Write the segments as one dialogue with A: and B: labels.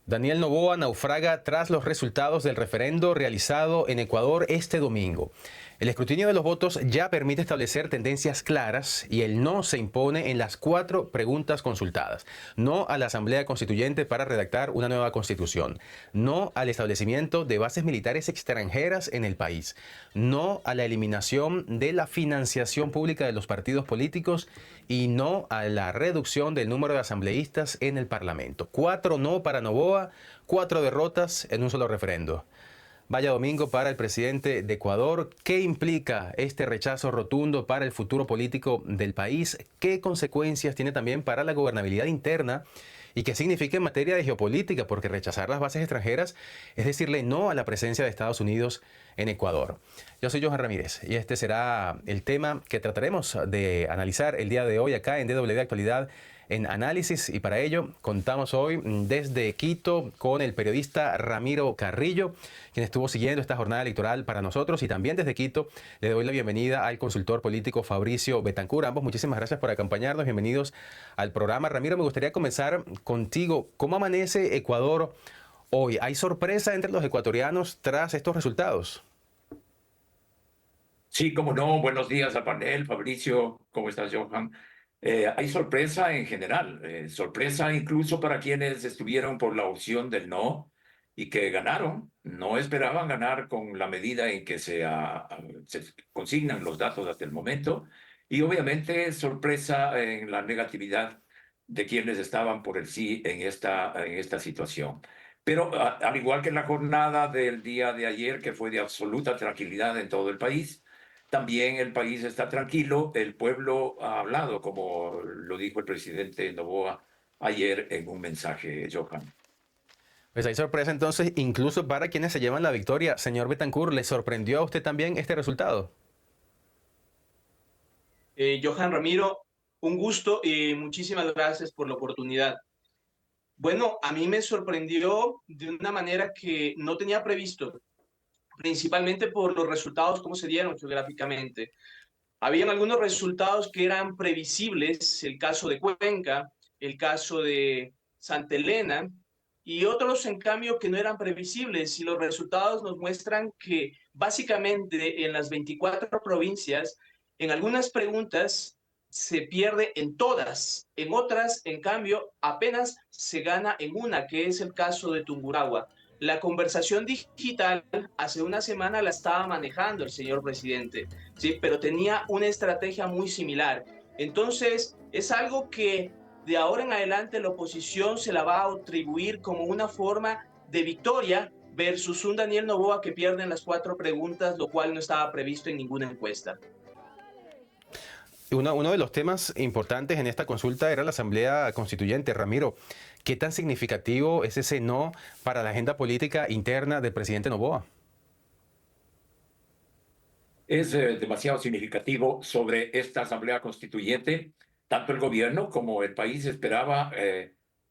A: Daniel Noboa naufraga tras los resultados del referendo realizado en Ecuador este domingo. El escrutinio de los votos ya permite establecer tendencias claras y el no se impone en las 4 preguntas consultadas. No a la Asamblea Constituyente para redactar una nueva constitución. No al establecimiento de bases militares extranjeras en el país. No a la eliminación de la financiación pública de los partidos políticos y no a la reducción del número de asambleístas en el Parlamento. 4 no para Noboa, 4 derrotas en un solo referendo. Vaya domingo para el presidente de Ecuador. ¿Qué implica este rechazo rotundo para el futuro político del país? ¿Qué consecuencias tiene también para la gobernabilidad interna? ¿Y qué significa en materia de geopolítica? Porque rechazar las bases extranjeras es decirle no a la presencia de Estados Unidos en Ecuador. Yo soy Johan Ramírez y este será el tema que trataremos de analizar el día de hoy acá en DW Actualidad en Análisis, y para ello contamos hoy desde Quito con el periodista Ramiro Carrillo, quien estuvo siguiendo esta jornada electoral para nosotros, y también desde Quito le doy la bienvenida al consultor político Fabricio Betancur. Ambos, muchísimas gracias por acompañarnos. Bienvenidos al programa. Ramiro, me gustaría comenzar contigo. ¿Cómo amanece Ecuador hoy? ¿Hay sorpresa entre los ecuatorianos tras estos resultados?
B: Sí, cómo no. Buenos días al panel, Fabricio. ¿Cómo estás, Johan? Hay sorpresa en general, sorpresa incluso para quienes estuvieron por la opción del no y que ganaron. No esperaban ganar con la medida en que se consignan los datos hasta el momento. Y obviamente sorpresa en la negatividad de quienes estaban por el sí en esta situación. Pero al igual que en la jornada del día de ayer, que fue de absoluta tranquilidad en todo el país, también el país está tranquilo, el pueblo ha hablado, como lo dijo el presidente Noboa ayer en un mensaje, Johan.
A: Pues hay sorpresa entonces incluso para quienes se llevan la victoria. Señor Betancur, ¿le sorprendió a usted también este resultado?
C: Johan Ramiro, un gusto y muchísimas gracias por la oportunidad. Bueno, a mí me sorprendió de una manera que no tenía previsto, principalmente por los resultados, cómo se dieron geográficamente. Habían algunos resultados que eran previsibles, el caso de Cuenca, el caso de Santa Elena, y otros, en cambio, que no eran previsibles. Y los resultados nos muestran que básicamente en las 24 provincias, en algunas preguntas se pierde en todas, en otras, en cambio, apenas se gana en una, que es el caso de Tungurahua. La conversación digital hace una semana la estaba manejando el señor presidente, ¿sí? Pero tenía una estrategia muy similar. Entonces, es algo que de ahora en adelante la oposición se la va a atribuir como una forma de victoria versus un Daniel Noboa que pierde en las 4 preguntas, lo cual no estaba previsto en ninguna encuesta.
A: Uno de los temas importantes en esta consulta era la Asamblea Constituyente. Ramiro, ¿qué tan significativo es ese no para la agenda política interna del presidente Noboa?
B: Es demasiado significativo sobre esta Asamblea Constituyente. Tanto el gobierno como el país esperaba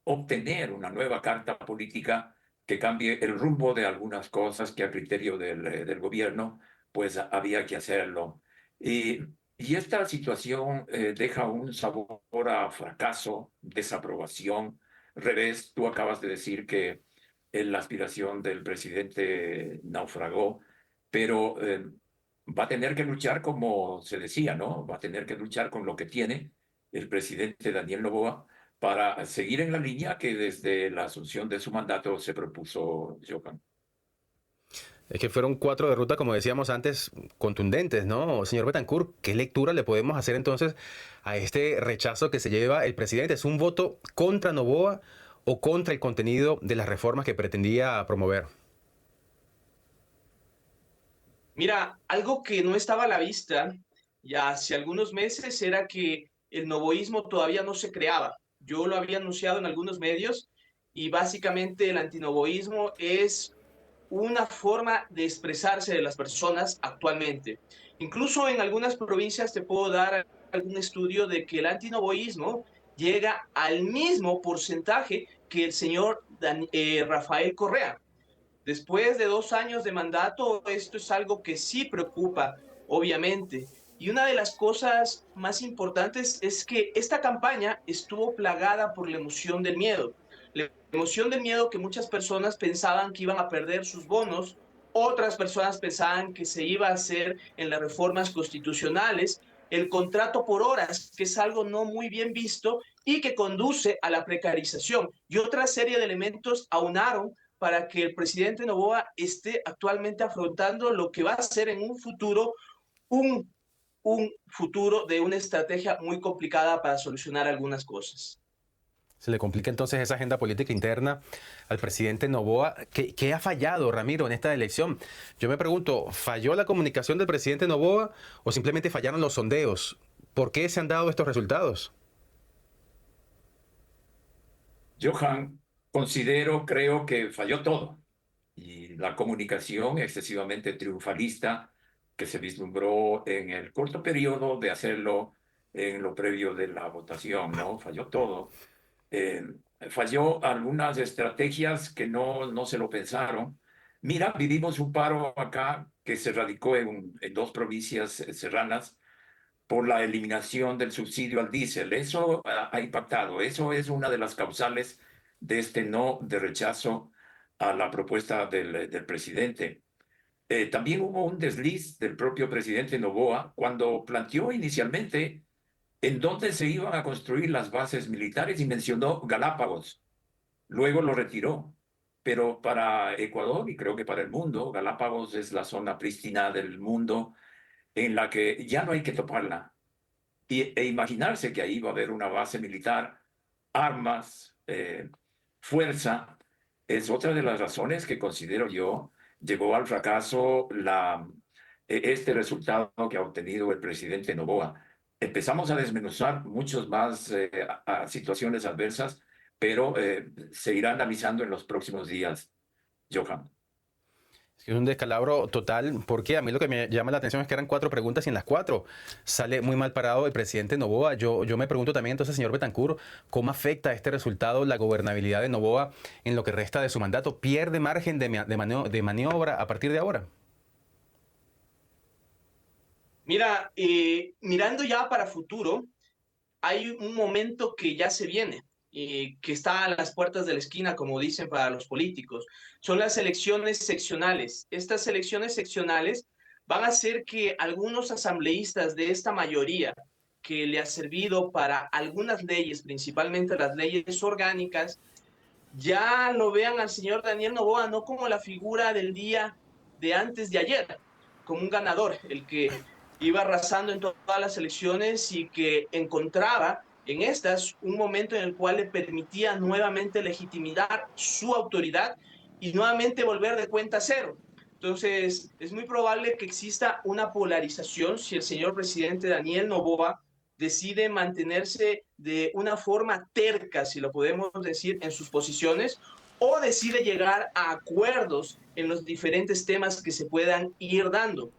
B: obtener una nueva carta política que cambie el rumbo de algunas cosas que a criterio del gobierno pues había que hacerlo. Y, y esta situación deja un sabor a fracaso, desaprobación, revés. Tú acabas de decir que la aspiración del presidente naufragó, pero va a tener que luchar como se decía, ¿no? Va a tener que luchar con lo que tiene el presidente Daniel Noboa para seguir en la línea que desde la asunción de su mandato se propuso Johan.
A: Es que fueron 4 derrotas, como decíamos antes, contundentes, ¿no? Señor Betancourt, ¿qué lectura le podemos hacer entonces a este rechazo que se lleva el presidente? ¿Es un voto contra Noboa o contra el contenido de las reformas que pretendía promover?
C: Mira, algo que no estaba a la vista ya hace algunos meses era que el novoísmo todavía no se creaba. Yo lo había anunciado en algunos medios y básicamente el antinovoísmo es una forma de expresarse de las personas actualmente. Incluso en algunas provincias te puedo dar algún estudio de que el antinovoísmo llega al mismo porcentaje que el señor Rafael Correa. Después de 2 años de mandato, esto es algo que sí preocupa, obviamente. Y una de las cosas más importantes es que esta campaña estuvo plagada por la emoción del miedo. La emoción del miedo que muchas personas pensaban que iban a perder sus bonos, otras personas pensaban que se iba a hacer en las reformas constitucionales, el contrato por horas, que es algo no muy bien visto y que conduce a la precarización. Y otra serie de elementos aunaron para que el presidente Noboa esté actualmente afrontando lo que va a ser en un futuro un, un futuro de una estrategia muy complicada para solucionar algunas cosas.
A: Se le complica entonces esa agenda política interna al presidente Noboa. ¿Qué ha fallado, Ramiro, en esta elección? Yo me pregunto, ¿falló la comunicación del presidente Noboa o simplemente fallaron los sondeos? ¿Por qué se han dado estos resultados?
B: Johan, creo que falló todo. Y la comunicación excesivamente triunfalista que se vislumbró en el corto periodo de hacerlo en lo previo de la votación, ¿no? Falló todo. Eh, Falló algunas estrategias que no se lo pensaron. Mira, vivimos un paro acá que se radicó en dos provincias serranas por la eliminación del subsidio al diésel. Eso ha impactado. Eso es una de las causales de este no de rechazo a la propuesta del presidente. También hubo un desliz del propio presidente Noboa cuando planteó inicialmente en dónde se iban a construir las bases militares y mencionó Galápagos. Luego lo retiró. Pero para Ecuador y creo que para el mundo, Galápagos es la zona prístina del mundo en la que ya no hay que toparla e imaginarse que ahí va a haber una base militar, armas, fuerza, es otra de las razones que considero yo llevó al fracaso este resultado que ha obtenido el presidente Noboa. Empezamos a desmenuzar muchos más situaciones adversas, pero se irá analizando en los próximos días, Johan.
A: Es un descalabro total, porque a mí lo que me llama la atención es que eran 4 preguntas y en las 4 sale muy mal parado el presidente Noboa. Yo me pregunto también entonces, señor Betancur, ¿cómo afecta este resultado la gobernabilidad de Noboa en lo que resta de su mandato? ¿Pierde margen de maniobra a partir de ahora?
C: Mira, mirando ya para futuro, hay un momento que ya se viene, que está a las puertas de la esquina, como dicen para los políticos. Son las elecciones seccionales. Estas elecciones seccionales van a hacer que algunos asambleístas de esta mayoría, que le ha servido para algunas leyes, principalmente las leyes orgánicas, ya lo vean al señor Daniel Noboa no como la figura del día de antes de ayer, como un ganador, el que iba arrasando en todas las elecciones y que encontraba en estas un momento en el cual le permitía nuevamente legitimar su autoridad y nuevamente volver de cuenta cero. Entonces, es muy probable que exista una polarización si el señor presidente Daniel Noboa decide mantenerse de una forma terca, si lo podemos decir, en sus posiciones, o decide llegar a acuerdos en los diferentes temas que se puedan ir dando.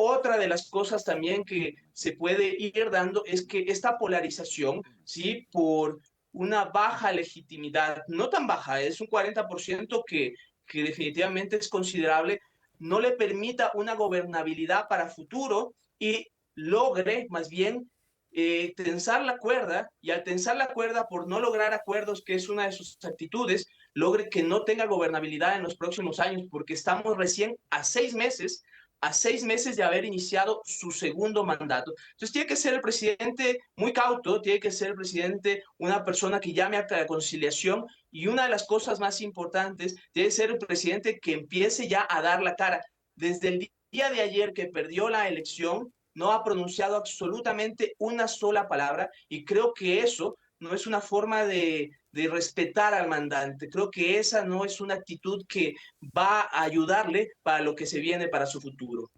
C: Otra de las cosas también que se puede ir dando es que esta polarización, ¿sí? Por una baja legitimidad, no tan baja, es un 40% que definitivamente es considerable, no le permita una gobernabilidad para futuro y logre más bien tensar la cuerda y al tensar la cuerda por no lograr acuerdos, que es una de sus actitudes, logre que no tenga gobernabilidad en los próximos años, porque estamos recién a 6 meses de haber iniciado su segundo mandato. Entonces tiene que ser el presidente muy cauto, tiene que ser el presidente una persona que llame a la conciliación y una de las cosas más importantes debe ser el presidente que empiece ya a dar la cara. Desde el día de ayer que perdió la elección, no ha pronunciado absolutamente una sola palabra y creo que eso no es una forma de respetar al mandante. Creo que esa no es una actitud que va a ayudarle para lo que se viene para su futuro.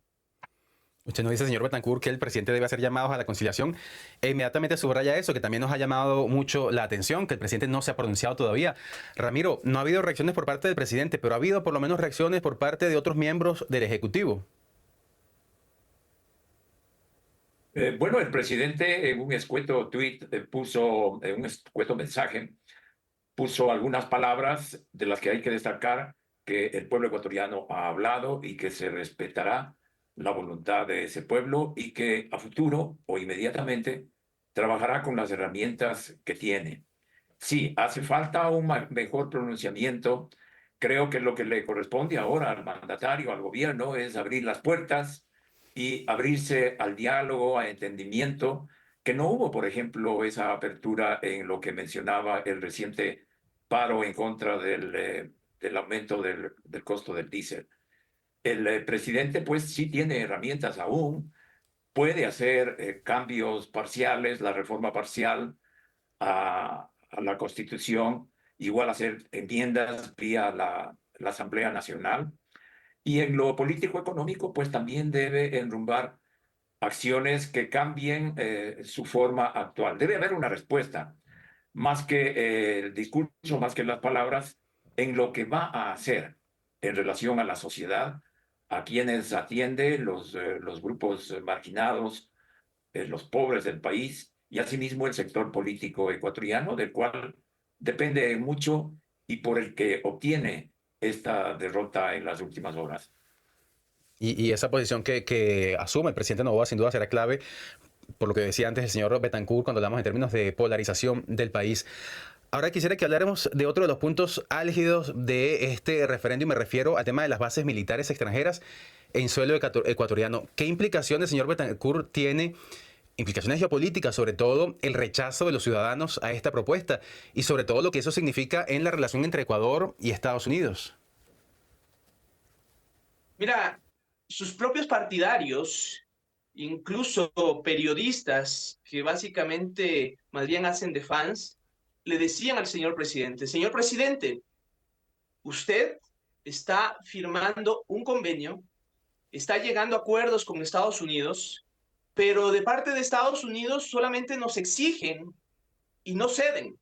A: Usted nos dice, señor Betancourt, que el presidente debe hacer llamados a la conciliación. E inmediatamente subraya eso, que también nos ha llamado mucho la atención, que el presidente no se ha pronunciado todavía. Ramiro, no ha habido reacciones por parte del presidente, pero ha habido por lo menos reacciones por parte de otros miembros del Ejecutivo.
B: Bueno, el presidente en un escueto tweet puso, en un escueto mensaje, puso algunas palabras de las que hay que destacar que el pueblo ecuatoriano ha hablado y que se respetará la voluntad de ese pueblo y que a futuro o inmediatamente trabajará con las herramientas que tiene. Sí, hace falta un mejor pronunciamiento. Creo que lo que le corresponde ahora al mandatario, al gobierno, es abrir las puertas y abrirse al diálogo, a entendimiento, que no hubo, por ejemplo, esa apertura en lo que mencionaba el reciente paro en contra del aumento del costo del diésel. El presidente, pues, sí tiene herramientas aún, puede hacer cambios parciales, la reforma parcial a la Constitución, igual hacer enmiendas vía la Asamblea Nacional. Y en lo político económico, pues también debe enrumbar acciones que cambien su forma actual. Debe haber una respuesta, más que el discurso, más que las palabras, en lo que va a hacer en relación a la sociedad, a quienes atiende, los grupos marginados, los pobres del país y asimismo el sector político ecuatoriano, del cual depende mucho y por el que obtiene esta derrota en las últimas horas.
A: Y esa posición que asume el presidente Noboa sin duda será clave, por lo que decía antes el señor Betancourt cuando hablamos en términos de polarización del país. Ahora quisiera que habláramos de otro de los puntos álgidos de este referéndum, y me refiero al tema de las bases militares extranjeras en suelo ecuatoriano. ¿Qué implicaciones, señor Betancourt, tiene? Implicaciones geopolíticas, sobre todo el rechazo de los ciudadanos a esta propuesta y sobre todo lo que eso significa en la relación entre Ecuador y Estados Unidos.
C: Mira, sus propios partidarios, incluso periodistas que básicamente más bien hacen de fans, le decían al señor presidente, usted está firmando un convenio, está llegando a acuerdos con Estados Unidos, pero de parte de Estados Unidos solamente nos exigen y no ceden.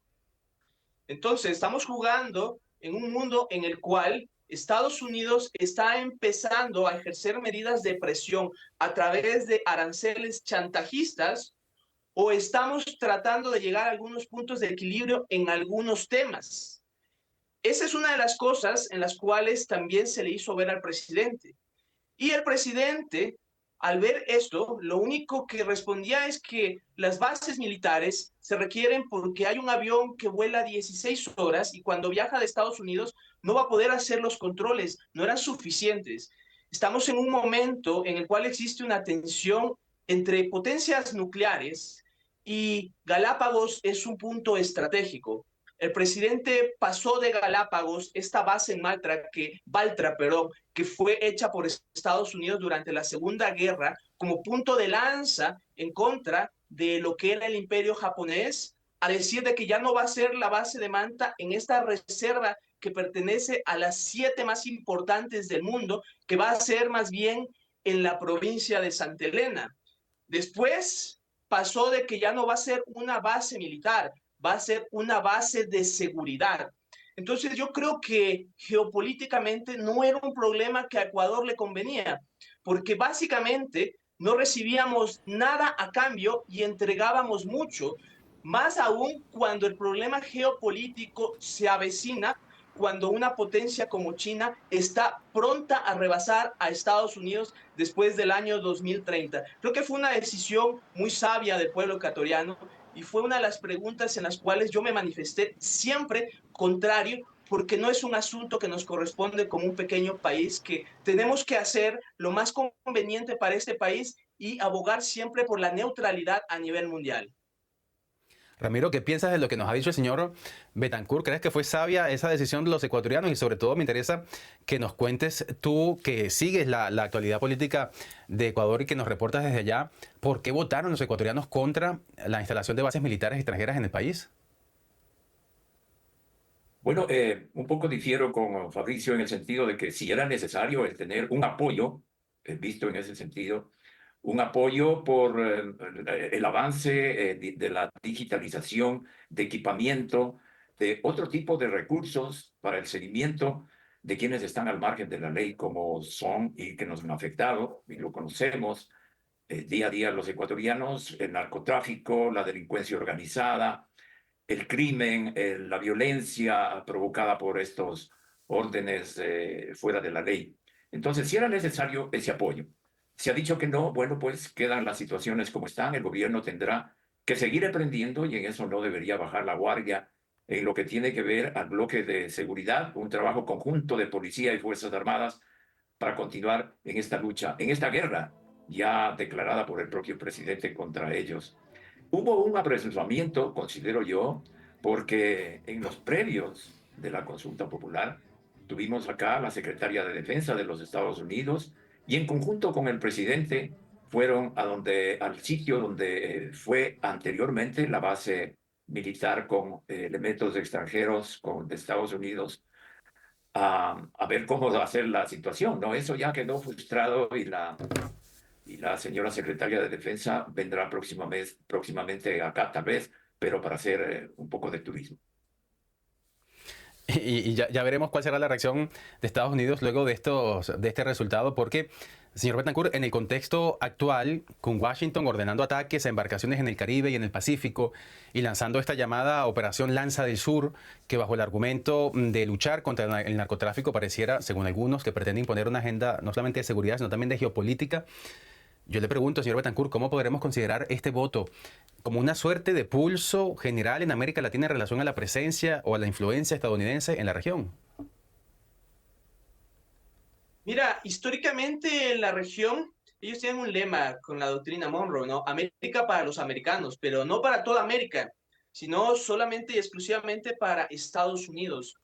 C: Entonces, estamos jugando en un mundo en el cual Estados Unidos está empezando a ejercer medidas de presión a través de aranceles chantajistas o estamos tratando de llegar a algunos puntos de equilibrio en algunos temas. Esa es una de las cosas en las cuales también se le hizo ver al presidente. Y el presidente, al ver esto, lo único que respondía es que las bases militares se requieren porque hay un avión que vuela 16 horas y cuando viaja de Estados Unidos no va a poder hacer los controles, no eran suficientes. Estamos en un momento en el cual existe una tensión entre potencias nucleares y Galápagos es un punto estratégico. El presidente pasó de Galápagos, esta base en Baltra, perdón, que fue hecha por Estados Unidos durante la Segunda Guerra como punto de lanza en contra de lo que era el imperio japonés, a decir de que ya no va a ser la base de Manta en esta reserva que pertenece a las 7 más importantes del mundo, que va a ser más bien en la provincia de Santa Elena. Después pasó de que ya no va a ser una base militar, va a ser una base de seguridad. Entonces yo creo que geopolíticamente no era un problema que a Ecuador le convenía, porque básicamente no recibíamos nada a cambio y entregábamos mucho, más aún cuando el problema geopolítico se avecina, cuando una potencia como China está pronta a rebasar a Estados Unidos después del año 2030. Creo que fue una decisión muy sabia del pueblo ecuatoriano y fue una de las preguntas en las cuales yo me manifesté siempre contrario, porque no es un asunto que nos corresponde como un pequeño país, que tenemos que hacer lo más conveniente para este país y abogar siempre por la neutralidad a nivel mundial.
A: Ramiro, ¿qué piensas de lo que nos ha dicho el señor Betancourt? ¿Crees que fue sabia esa decisión de los ecuatorianos? Y sobre todo me interesa que nos cuentes tú, que sigues la actualidad política de Ecuador y que nos reportas desde allá, ¿por qué votaron los ecuatorianos contra la instalación de bases militares extranjeras en el país?
B: Bueno, un poco difiero con Fabricio en el sentido de que si era necesario el tener un apoyo, visto en ese sentido, un apoyo por el avance de la digitalización, de equipamiento, de otro tipo de recursos para el seguimiento de quienes están al margen de la ley, como son y que nos han afectado, y lo conocemos día a día los ecuatorianos, el narcotráfico, la delincuencia organizada, el crimen, la violencia provocada por estos órdenes fuera de la ley. Entonces, si era necesario ese apoyo. Se ha dicho que no, bueno, pues quedan las situaciones como están, el gobierno tendrá que seguir aprendiendo y en eso no debería bajar la guardia en lo que tiene que ver al bloque de seguridad, un trabajo conjunto de policía y Fuerzas Armadas para continuar en esta lucha, en esta guerra ya declarada por el propio presidente contra ellos. Hubo un apresuramiento, considero yo, porque en los previos de la consulta popular tuvimos acá a la secretaria de Defensa de los Estados Unidos y en conjunto con el presidente fueron al sitio donde fue anteriormente la base militar con elementos extranjeros de Estados Unidos a ver cómo va a ser la situación, ¿no? Eso ya quedó frustrado y la señora secretaria de Defensa vendrá próximamente acá, tal vez, pero para hacer un poco de turismo.
A: Y ya veremos cuál será la reacción de Estados Unidos luego de este resultado, porque, señor Betancourt, en el contexto actual, con Washington ordenando ataques a embarcaciones en el Caribe y en el Pacífico y lanzando esta llamada Operación Lanza del Sur, que bajo el argumento de luchar contra el narcotráfico pareciera, según algunos, que pretende imponer una agenda no solamente de seguridad, sino también de geopolítica. Yo le pregunto, señor Betancourt, ¿cómo podremos considerar este voto como una suerte de pulso general en América Latina en relación a la presencia o a la influencia estadounidense en la región?
C: Mira, históricamente en la región, ellos tienen un lema con la doctrina Monroe, ¿no? América para los americanos, pero no para toda América, sino solamente y exclusivamente para Estados Unidos.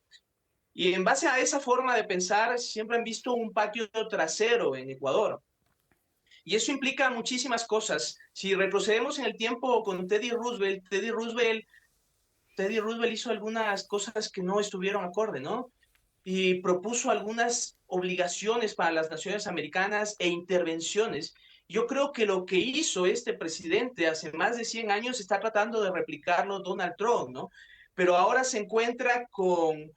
C: Y en base a esa forma de pensar, siempre han visto un patio trasero en Ecuador. Y eso implica muchísimas cosas. Si retrocedemos en el tiempo con Teddy Roosevelt hizo algunas cosas que no estuvieron acorde, ¿no? Y propuso algunas obligaciones para las naciones americanas e intervenciones. Yo creo que lo que hizo este presidente hace más de 100 años está tratando de replicarlo Donald Trump, ¿no? Pero ahora se encuentra con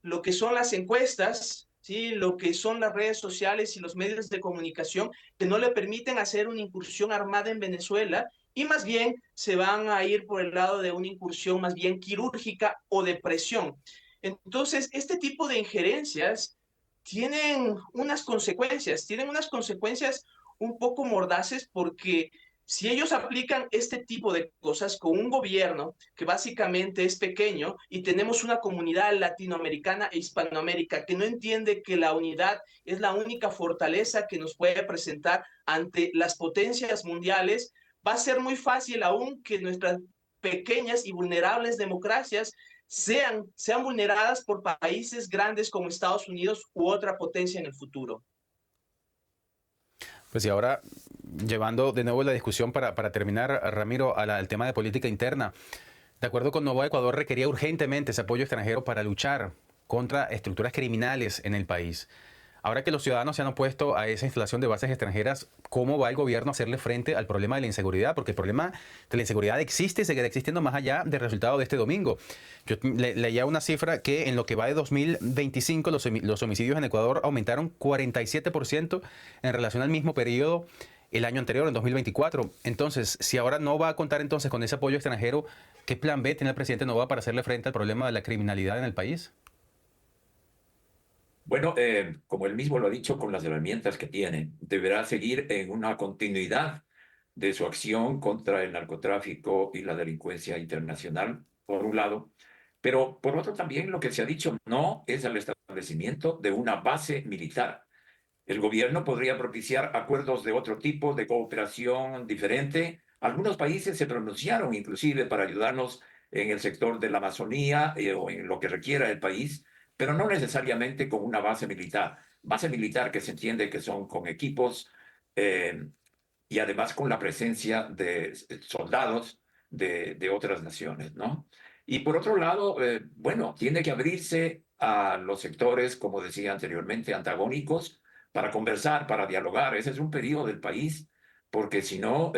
C: lo que son las encuestas, ¿sí? Lo que son las redes sociales y los medios de comunicación que no le permiten hacer una incursión armada en Venezuela y más bien se van a ir por el lado de una incursión más bien quirúrgica o de presión. Entonces, este tipo de injerencias tienen unas consecuencias un poco mordaces porque si ellos aplican este tipo de cosas con un gobierno que básicamente es pequeño y tenemos una comunidad latinoamericana e hispanoamérica que no entiende que la unidad es la única fortaleza que nos puede presentar ante las potencias mundiales, va a ser muy fácil aún que nuestras pequeñas y vulnerables democracias sean vulneradas por países grandes como Estados Unidos u otra potencia en el futuro.
A: Pues y ahora, llevando de nuevo la discusión para terminar, Ramiro, al tema de política interna. De acuerdo con Novoa, Ecuador requería urgentemente ese apoyo extranjero para luchar contra estructuras criminales en el país. Ahora que los ciudadanos se han opuesto a esa instalación de bases extranjeras, ¿cómo va el gobierno a hacerle frente al problema de la inseguridad? Porque el problema de la inseguridad existe y seguirá existiendo más allá del resultado de este domingo. Yo leía una cifra que en lo que va de 2025 los homicidios en Ecuador aumentaron 47% en relación al mismo periodo el año anterior, en 2024. Entonces, si ahora no va a contar entonces con ese apoyo extranjero, ¿qué plan B tiene el presidente Novoa para hacerle frente al problema de la criminalidad en el país?
B: Bueno, como él mismo lo ha dicho, con las herramientas que tiene, deberá seguir en una continuidad de su acción contra el narcotráfico y la delincuencia internacional, por un lado, pero por otro también lo que se ha dicho no es el establecimiento de una base militar. El gobierno podría propiciar acuerdos de otro tipo, de cooperación diferente. Algunos países se pronunciaron inclusive para ayudarnos en el sector de la Amazonía o en lo que requiera el país, pero no necesariamente con una base militar. Base militar que se entiende que son con equipos eh, y además con la presencia de soldados de otras naciones, ¿no? Y por otro lado, bueno, tiene que abrirse a los sectores, como decía anteriormente, antagónicos, para conversar, para dialogar. Ese es un periodo del país, porque si no,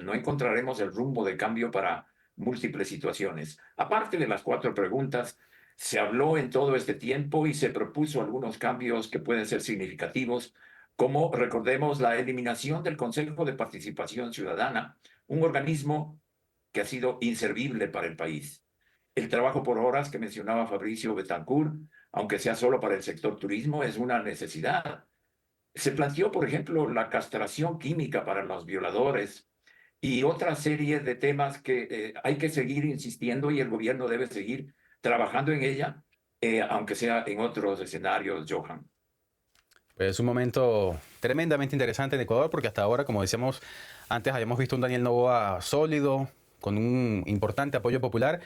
B: no encontraremos el rumbo de cambio para múltiples situaciones. Aparte de las cuatro preguntas, se habló en todo este tiempo y se propuso algunos cambios que pueden ser significativos, como recordemos la eliminación del Consejo de Participación Ciudadana, un organismo que ha sido inservible para el país. El trabajo por horas que mencionaba Fabricio Betancourt, aunque sea solo para el sector turismo, es una necesidad. Se planteó, por ejemplo, la castración química para los violadores y otra serie de temas que hay que seguir insistiendo y el gobierno debe seguir trabajando en ella, aunque sea en otros escenarios, Johan.
A: Pues es un momento tremendamente interesante en Ecuador porque hasta ahora, como decíamos antes, habíamos visto un Daniel Noboa sólido, con un importante apoyo popular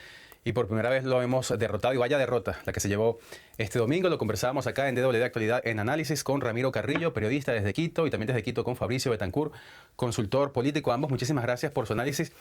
A: y por primera vez lo hemos derrotado y vaya derrota la que se llevó este domingo. Lo conversábamos acá en DW Actualidad en Análisis con Ramiro Carrillo, periodista desde Quito y también desde Quito con Fabricio Betancourt, consultor político. Ambos, muchísimas gracias por su análisis